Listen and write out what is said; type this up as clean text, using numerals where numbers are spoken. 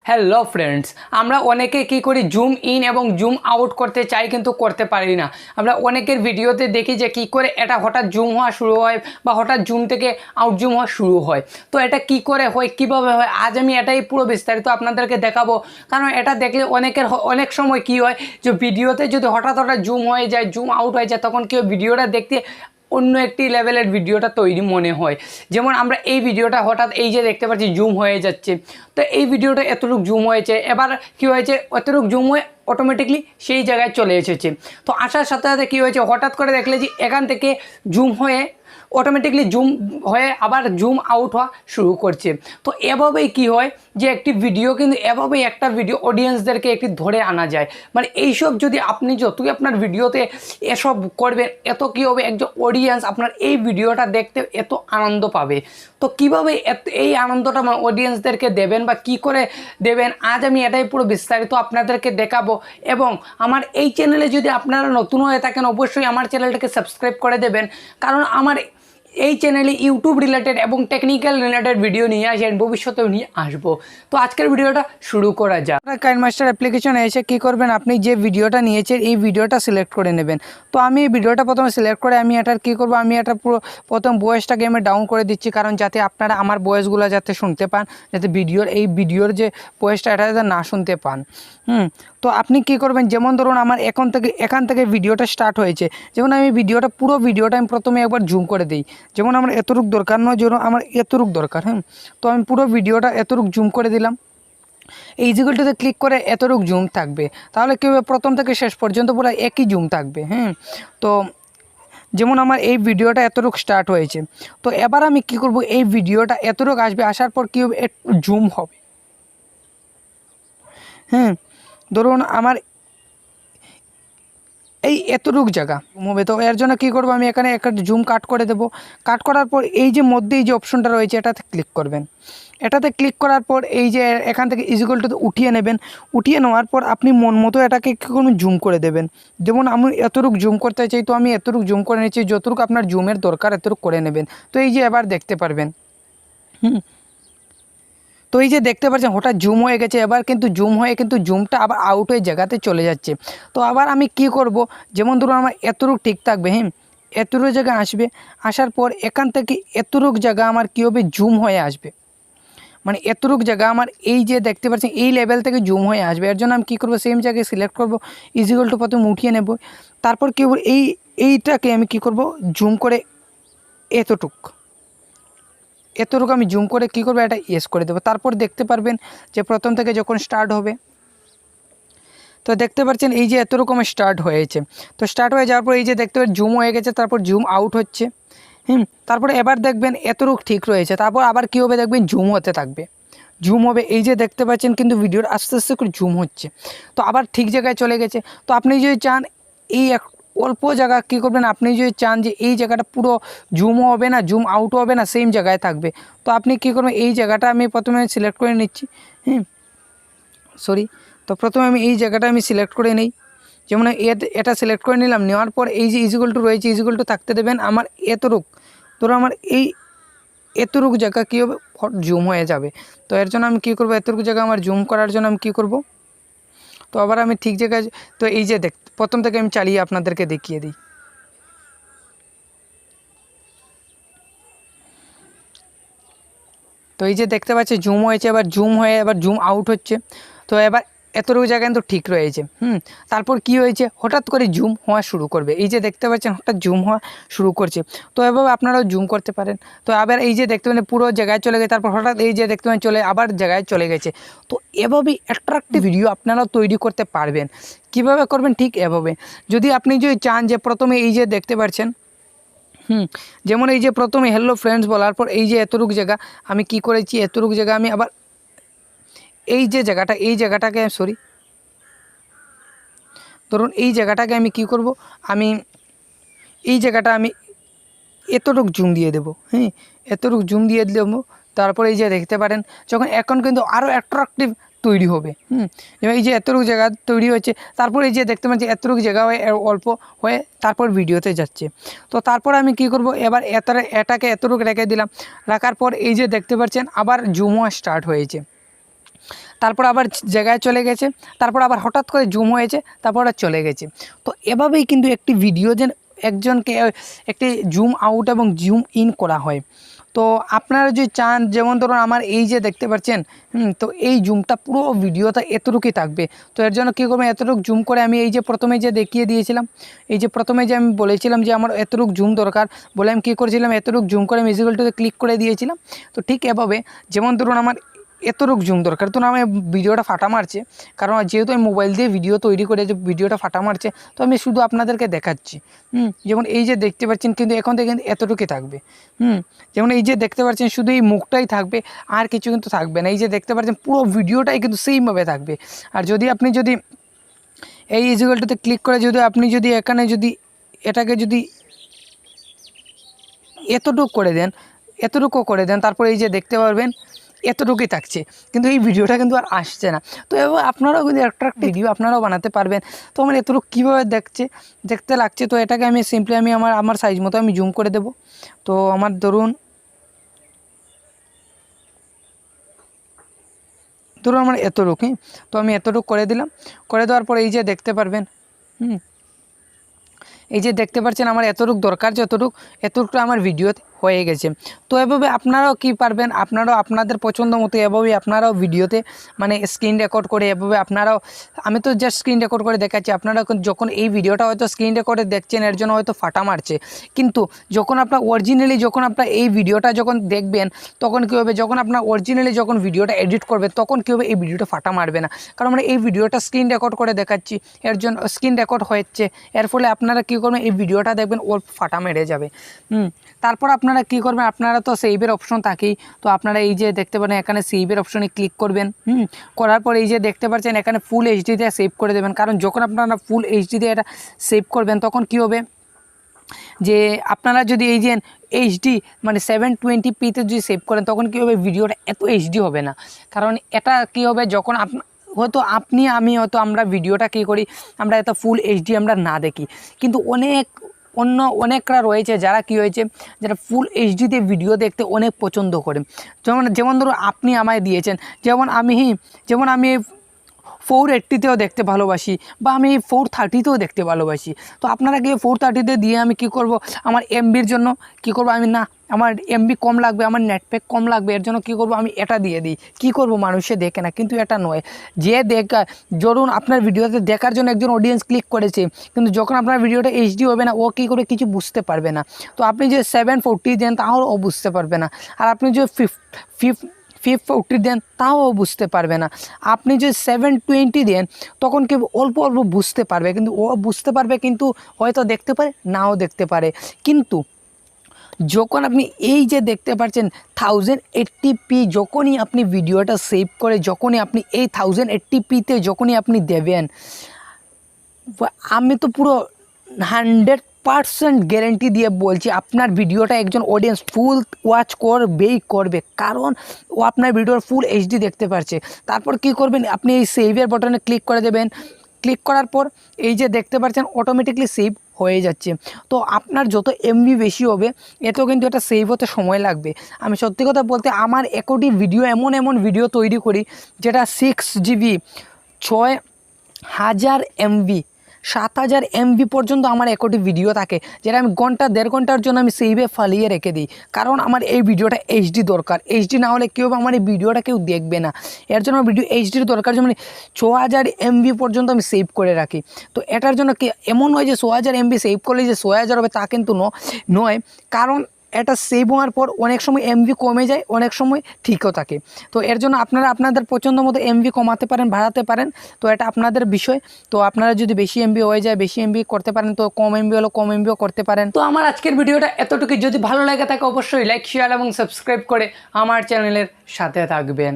Hello friends, আমরা অনেকে কি করি জুম ইন এবং জুম আউট করতে চাই কিন্তু করতে পারি না। আমরা অনেকের ভিডিওতে দেখি যে কি করে এটা হঠাৎ জুম হওয়া শুরু হয় বা হঠাৎ জুম থেকে আউট জুম হওয়া শুরু হয়। তো এটা কি করে হয়, কিভাবে হয়, আজ আমি এটাই পুরো বিস্তারিত আপনাদেরকে দেখাবো। কারণ এটা দেখলে অনেক সময় কি হয় যে ভিডিওতে যদি হঠাৎ জুম হয়ে যায়, জুম আউট হয়ে যায়, তখন কি হয় ভিডিওটা দেখতে অন্য একটি লেভেলের ভিডিওটা তৈরি মনে হয়। যেমন আমরা এই ভিডিওটা হঠাৎ এই যে দেখতে পাচ্ছি জুম হয়ে যাচ্ছে, তো এই ভিডিওটা এতটুকু জুম হয়েছে, এবার কি হয়েছে এতটুকু জুম হয়ে অটোমেটিকলি সেই জায়গায় চলে এসেছে। তো আসার সাথে সাথে কী হয়েছে, হঠাৎ করে দেখলে যে এখান থেকে জুম হয়ে অটোমেটিকলি জুম হয়ে আবার জুম আউট হওয়া শুরু করছে। তো এভাবেই কি হয় যে একটি ভিডিও কিন্তু এভাবেই একটা ভিডিও অডিয়েন্সদেরকে একটি ধরে আনা যায়। মানে এইসব যদি আপনি যতই আপনার ভিডিওতে এসব করবেন, এত কী হবে একজন অডিয়েন্স আপনার এই ভিডিওটা দেখতে এত আনন্দ পাবে। তো কীভাবে এই আনন্দটা মানে অডিয়েন্সদেরকে দেবেন বা কি করে দেবেন, আজ আমি এটাই পুরো বিস্তারিত আপনাদেরকে দেখাবো। এবং আমার এই চ্যানেলে যদি আপনারা নতুন হয়ে থাকেন, অবশ্যই আমার চ্যানেলটাকে সাবস্ক্রাইব করে দেবেন। কারণ আমার এই চ্যানেলে ইউটিউব রিলেটেড এবং টেকনিক্যাল রিলেটেড ভিডিও নিয়ে আসেন, ভবিষ্যতেও নিয়ে আসবো। তো আজকের ভিডিওটা শুরু করা যাক। কাইনমাস্টার অ্যাপ্লিকেশনে এসে কী করবেন, আপনি যে ভিডিওটা নিয়েছেন এই ভিডিওটা সিলেক্ট করে নেবেন। তো আমি এই ভিডিওটা প্রথমে সিলেক্ট করে আমি এটার কী করবো, আমি এটা পুরো প্রথম ভয়েসটাকে আমি ডাউন করে দিচ্ছি, কারণ যাতে আপনারা আমার ভয়েসগুলো যাতে শুনতে পান, যাতে ভিডিওর যে ভয়েসটা এটা যাতে না শুনতে পান। তো আপনি কী করবেন, যেমন ধরুন আমার এখান থেকে ভিডিওটা স্টার্ট হয়েছে, যেমন আমি পুরো ভিডিওটা আমি প্রথমে একবার জুম করে দিই। যেমন আমার এতটুক দরকার নয়, যেন আমার এতটুক দরকার। তো আমি পুরো ভিডিওটা এতটুক জুম করে দিলাম। এই ইজিকলটাতে ক্লিক করে এতটুক জুম থাকবে, তাহলে কী হবে প্রথম থেকে শেষ পর্যন্ত পুরো একই জুম থাকবে। তো যেমন আমার এই ভিডিওটা এতটুক স্টার্ট হয়েছে, তো এবার আমি কি করব, এই ভিডিওটা এতটুক আসবে, আসার পর কী হবে একটু জুম হবে। ধরুন আমার এই এতটুক জায়গা মুভে, তো এর জন্য কী করবো, আমি এখানে একটা জুম কাট করে দেবো। কাট করার পর এই যে মধ্যে এই যে অপশনটা রয়েছে এটাতে ক্লিক করবেন। এটাতে ক্লিক করার পর এই যে এখান থেকে ইজিকলটাতে উঠিয়ে নেবেন। উঠিয়ে নেওয়ার পর আপনি মন মতো এটাকে কী করবেন, জুম করে দেবেন। যেমন আমি এতটুক জুম করতে চাই, তো আমি এতটুক জুম করে নিচ্ছি, যতটুকু আপনার জুমের দরকার এতটুকু করে নেবেন। তো এই যে এবার দেখতে পারবেন। তো এই যে দেখতে পাচ্ছেন হঠাৎ জুম হয়ে গেছে, এবার কিন্তু জুম হয়ে কিন্তু জুমটা আবার আউট হয়ে জায়গাতে চলে যাচ্ছে। তো আবার আমি কি করব, যেমন ধরুন আমার এতটুকু ঠিক থাকবে, এতটুকু জায়গা আসবে, আসার পর এখান থেকে এতটুকু জায়গা আমার কী হবে জুম হয়ে আসবে। মানে এতটুকু জায়গা আমার এই যে দেখতে পাচ্ছেন এই লেভেল থেকে জুম হয়ে আসবে। এর জন্য আমি কী করবো, সেম জায়গায় সিলেক্ট করব, ইজিকল টু প্রথমে উঠিয়ে নেব। তারপর কী করবো, এইটাকে আমি কী করব, জুম করে এতটুকু আমি জুম করে কী করবো, এটা ইয়েস করে দেবো। তারপর দেখতে পারবেন যে প্রথম থেকে যখন স্টার্ট হবে, তো দেখতে পাচ্ছেন এই যে এতরকম স্টার্ট হয়েছে। তো স্টার্ট হয়ে যাওয়ার পর এই যে দেখতে পাচ্ছেন জুম হয়ে গেছে, তারপর জুম আউট হচ্ছে। তারপরে এবার দেখবেন এতটুকু ঠিক রয়েছে, তারপর আবার কী হবে দেখবেন জুম হতে থাকবে, জুম হবে। এই যে দেখতে পাচ্ছেন কিন্তু ভিডিওর আস্তে আস্তে করে জুম হচ্ছে, তো আবার ঠিক জায়গায় চলে গেছে। তো আপনি যদি চান এই অল্প জায়গা কী করবেন, আপনি যদি চান যে এই জায়গাটা পুরো জুমও হবে না জুম আউটও হবে না, সেম জায়গায় থাকবে, তো আপনি কী করবেন, এই জায়গাটা আমি প্রথমে সিলেক্ট করে নিচ্ছি। তো প্রথমে আমি এই জায়গাটা আমি সিলেক্ট করে নিই। যেমন এটা সিলেক্ট করে নিলাম, নেওয়ার পর এই যে ইজিকল টু রয়েছে, ইজিকল টু থাকতে দেবেন আমার এতটুক। ধরো আমার এই এতটুকু জায়গা কী হবে জুম হয়ে যাবে। তো এর জন্য আমি কী করবো, এতটুকু জায়গা আমার জুম করার জন্য আমি কী করব, তো আবার আমি ঠিক জায়গায়, তো এই যে প্রথম থেকে আমি চালিয়ে আপনাদেরকে দেখিয়ে দিই। তো এই যে দেখতে পাচ্ছি জুম হয়েছে, এবার জুম হয়ে এবার জুম আউট হচ্ছে। তো এবার এতটুকু জায়গা কিন্তু ঠিক রয়েছে। তারপর কি হয়েছে, হঠাৎ করে জুম হওয়া শুরু করবে। এই যে দেখতে পাচ্ছেন হঠাৎ জুম হওয়া শুরু করছে। তো এভাবে আপনারাও জুম করতে পারেন। তো আবার এই যে দেখতে পাচ্ছেন পুরো জায়গায় চলে গেছে, তারপর হঠাৎ এই যে দেখতে পাচ্ছেন আবার জায়গায় চলে গেছে। তো এভাবেই অ্যাট্রাক্টিভ ভিডিও আপনারাও তৈরি করতে পারবেন। কিভাবে করবেন, ঠিক এভাবে। আপনি যদি চান যে প্রথমে এই যে দেখতে পাচ্ছেন, যেমন এই যে প্রথমে হ্যালো ফ্রেন্ডস বলার পর এই যে এতটুকু জায়গা আমি কি করেছি, এতটুকু জায়গা আমি আবার এই যে জায়গাটাকে ধরুন এই জায়গাটাকে আমি কি করব, আমি এই জায়গাটা আমি এতটুকু জুম দিয়ে দেবো। এতটুকু জুম দিয়ে দেবো। তারপর এই যে দেখতে পারেন এখন কিন্তু আরও অ্যাট্রাকটিভ তৈরি হবে। এই যে এতটুকু জায়গা তৈরি হচ্ছে, তারপর এই যে দেখতে পাচ্ছি এতটুকু জায়গা হয়ে অল্প হয়ে তারপর ভিডিওতে যাচ্ছে। তো তারপর আমি কি করব, এবার এটাকে এতটুকু রেখে দিলাম। রাখার পর এই যে দেখতে পাচ্ছেন আবার জুম হওয়া স্টার্ট হয়েছে। তারপর আবার জায়গায় চলে গেছে, তারপর আবার হঠাৎ করে জুম হয়েছে, তারপর আর চলে গেছে। তো এভাবেই কিন্তু একটি ভিডিও যেন একজনকে একটি জুম আউট এবং জুম ইন করা হয়। তো আপনারা যদি চান, যেমন ধরুন আমার এই যে দেখতে পাচ্ছেন, তো এই জুমটা পুরো ভিডিওটা এতটুকুই থাকবে। তো এর জন্য কী করবেন, এতটুকু জুম করে আমি এই যে প্রথমে যে দেখিয়ে দিয়েছিলাম, এই যে প্রথমে যে আমি বলেছিলাম যে আমার এতটুকু জুম দরকার বলে আমি কী করেছিলাম, এতটুকু জুম করে আমি ইকুয়াল ক্লিক করে দিয়েছিলাম। তো ঠিক এভাবে যেমন ধরুন আমার এতটুকু জুম দরকার, তো আমি ভিডিওটা ফাটা মারছে, কারণ যেহেতু আমি মোবাইল দিয়ে ভিডিও তৈরি করে যে ভিডিওটা ফাটা মারছে, তো আমি শুধু আপনাদেরকে দেখাচ্ছি। যেমন এই যে দেখতে পাচ্ছেন, কিন্তু এখন থেকে কিন্তু এতটুকুই থাকবে। যেমন এই যে দেখতে পাচ্ছেন শুধু এই মুখটাই থাকবে, আর কিছু কিন্তু থাকবে না। এই যে দেখতে পাচ্ছেন পুরো ভিডিওটাই কিন্তু সেইভাবে থাকবে। আর যদি আপনি যদি এই ইকুয়ালটাতে ক্লিক করে যদি আপনি যদি এখানে যদি এটাকে যদি এতটুকু করে দেন, তারপর এই যে দেখতে পারবেন এতটুকুই থাকছে, কিন্তু এই ভিডিওটা কিন্তু আর আসছে না। তো এবার আপনারাও কিন্তু একটা ভিডিও আপনারাও বানাতে পারবেন। তো আমার এতটুকু কীভাবে দেখতে লাগছে, তো এটাকে আমি সিম্পলি আমি আমার সাইজ মতো আমি জুম করে দেব। তো আমার ধরুন আমার এতটুকু, তো আমি এতটুকু করে দিলাম। করে দেওয়ার পর এই যে দেখতে পারবেন, এই যে দেখতে পাচ্ছেন আমার এতটুকু দরকার, এতটুকু আমার ভিডিওতে হয়ে গেছে। তো এভাবে আপনারাও কি পারবেন, আপনারাও আপনাদের পছন্দ মতো এভাবেই আপনারাও ভিডিওতে মানে স্ক্রিন রেকর্ড করে এভাবে আপনারাও, আমি তো জাস্ট স্ক্রিন রেকর্ড করে দেখাচ্ছি, আপনারা যখন এই ভিডিওটা হয়তো স্ক্রিন রেকর্ডে দেখছেন এর জন্য হয়তো ফাটা মারছে, কিন্তু যখন আপনার অরিজিনালি যখন আপনার এই ভিডিওটা যখন দেখবেন, তখন কী হবে, যখন আপনার অরিজিনালি যখন ভিডিওটা এডিট করবেন, তখন কী হবে, এই ভিডিওটা ফাটা মারবে না। কারণ আমরা এই ভিডিওটা স্ক্রিন রেকর্ড করে দেখাচ্ছি, এর জন্য স্ক্রিন রেকর্ড হচ্ছে, এর ফলে আপনারা কী করবেন, এই ভিডিওটা দেখবেন ওর ফাটা মেরে যাবে। তারপর আপনারা কী করবেন, আপনারা তো সেভের অপশন থাকেই, তো আপনারা এই যে দেখতে পারেন এখানে সেভের অপশনে ক্লিক করবেন। করার পর এই যে দেখতে পাচ্ছেন এখানে ফুল এইচডি দিয়ে সেভ করে দেবেন। কারণ যখন আপনারা ফুল এইচডি দিয়ে এটা সেভ করবেন, তখন কী হবে যে আপনারা যদি এই যে এইচডি মানে 720pতে যদি সেভ করেন, তখন কী হবে, ভিডিওটা এত এইচডি হবে না। কারণ এটা কী হবে, যখন হয়তো আপনি আমি হয়তো আমরা ভিডিওটা কী করি, আমরা এত ফুল এইচডি আমরা না দেখি, কিন্তু অনেকরা রয়েছে যারা কি হয়েছে, যারা ফুল এইচডিতে ভিডিও দেখতে অনেক পছন্দ করে। যেমন ধরুন আপনি আমায় দিয়েছেন, যেমন আমি 480তেও দেখতে ভালোবাসি, বা আমি 430তেও দেখতে ভালোবাসি। তো আপনারা গিয়ে 430তে দিয়ে আমি কি করব, আমার এমবির জন্য কি করব, আমি না আমার এমবি কম লাগবে, আমার নেটপ্যাক কম লাগবে, এর জন্য কি করব, আমি এটা দিয়ে দিই। কি করব, মানুষে দেখে না, কিন্তু এটা নয়, যে ধরুন আপনার ভিডিওতে দেখার জন্য একজন অডিয়েন্স ক্লিক করেছে, কিন্তু যখন আপনার ভিডিওটা এইচডি হবে না, ও কী করে কিছু বুঝতে পারবে না। তো আপনি যে 740 দেন, তাও ও বুঝতে পারবে না। আর আপনি যে 540 দেন, তাও বুঝতে পারবে না। আপনি যে 720 দেন, তখন কি অল্প বুঝতে পারবে, কিন্তু ও বুঝতে পারবে, কিন্তু হয়তো দেখতে পারে, নাও দেখতে পারে। কিন্তু যখন আপনি এই যে দেখতে পাচ্ছেন 1080p, যখনই আপনি ভিডিওটা সেভ করে যখনই আপনি এই 1080pতে যখনই আপনি দেবেন, আমি তো পুরো 100% গ্যারেন্টি দিয়ে বলছি, আপনার ভিডিওটা একজন অডিয়েন্স ফুল ওয়াচ করবে, কারণ ও আপনার ভিডিওর ফুল এইচডি দেখতে পারছে। তারপর কি করবেন, আপনি এই সেভের বাটনে ক্লিক করে দেবেন। ক্লিক করার পর এই যে দেখতে পাচ্ছেন অটোমেটিকলি সেভ হয়ে যাচ্ছে। তো আপনার যত এমবি বেশি হবে, এত কিন্তু এটা সেভ হতে সময় লাগবে। আমি সত্যি কথা বলতে আমার একটি ভিডিও এমন ভিডিও তৈরি করি, যেটা 6GB 6000 MB 7000 MB পর্যন্ত আমার একটি ভিডিও থাকে, যেটা আমি দেড় ঘন্টার জন্য আমি সেইভে ফালিয়ে রেখে দিই। কারণ আমার এই ভিডিওটা এইচডি দরকার, এইচডি না হলে কী হবে, আমার এই ভিডিওটা কেউ দেখবে না। এর জন্য ভিডিও এইচডির দরকার, যেমন 6000 MB পর্যন্ত আমি সেভ করে রাখি। তো এটার জন্য কি এমন নয় যে 6000 MB সেভ করলে যে 6000 হবে, তা কিন্তু নয়। কারণ এটা সেভ হওয়ার পর অনেক সময় এমবি কমে যায়, অনেক সময় ঠিকও থাকে। তো এর জন্য আপনারা আপনাদের পছন্দ মতো এমবি কমাতে পারেন, বাড়াতে পারেন, তো এটা আপনাদের বিষয়। তো আপনারা যদি বেশি এমবি হয়ে যায়, বেশি এমবি করতে পারেন, তো কম এমবি হলো কম এমবিও করতে পারেন। তো আমার আজকের ভিডিওটা এতটুকু, যদি ভালো লাগে থাকে অবশ্যই লাইক, শেয়ার এবং সাবস্ক্রাইব করে আমার চ্যানেলের সাথে থাকবেন।